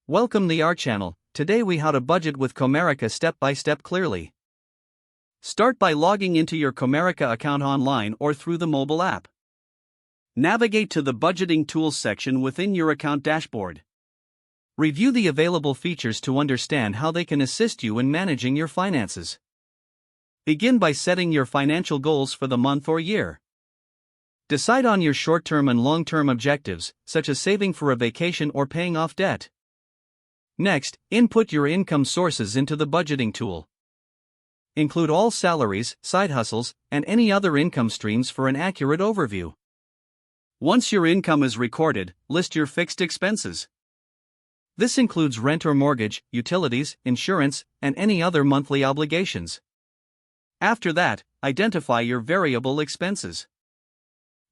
Welcome to our channel. Today we how to budget with Comerica step by step clearly. Start by logging into your Comerica account online or through the mobile app. Navigate to the budgeting tools section within your account dashboard. Review the available features to understand how they can assist you in managing your finances. Begin by setting your financial goals for the month or year. Decide on your short-term and long-term objectives, such as saving for a vacation or paying off debt. Next, input your income sources into the budgeting tool. Include all salaries, side hustles, and any other income streams for an accurate overview. Once your income is recorded, list your fixed expenses. This includes rent or mortgage, utilities, insurance, and any other monthly obligations. After that, identify your variable expenses.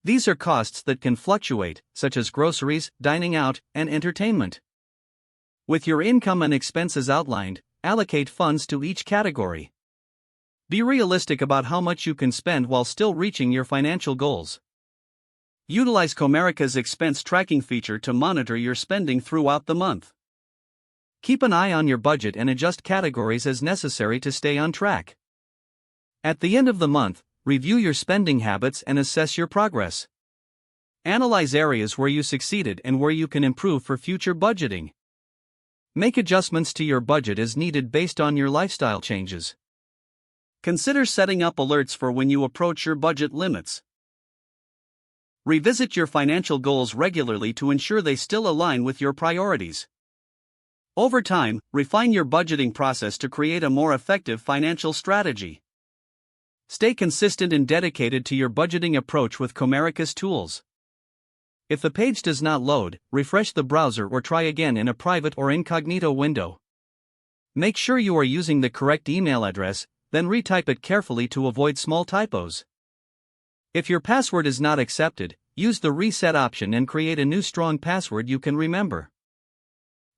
These are costs that can fluctuate, such as groceries, dining out, and entertainment. With your income and expenses outlined, allocate funds to each category. Be realistic about how much you can spend while still reaching your financial goals. Utilize Comerica's expense tracking feature to monitor your spending throughout the month. Keep an eye on your budget and adjust categories as necessary to stay on track. At the end of the month, review your spending habits and assess your progress. Analyze areas where you succeeded and where you can improve for future budgeting. Make adjustments to your budget as needed based on your lifestyle changes. Consider setting up alerts for when you approach your budget limits. Revisit your financial goals regularly to ensure they still align with your priorities. Over time, refine your budgeting process to create a more effective financial strategy. Stay consistent and dedicated to your budgeting approach with Comerica's tools. If the page does not load, refresh the browser or try again in a private or incognito window. Make sure you are using the correct email address, then retype it carefully to avoid small typos. If your password is not accepted, use the reset option and create a new strong password you can remember.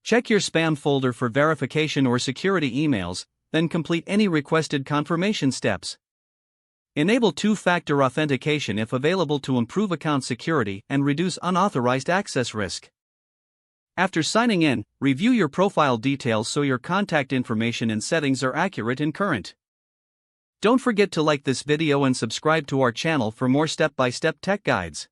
Check your spam folder for verification or security emails, then complete any requested confirmation steps. Enable two-factor authentication if available to improve account security and reduce unauthorized access risk. After signing in, review your profile details so your contact information and settings are accurate and current. Don't forget to like this video and subscribe to our channel for more step-by-step tech guides.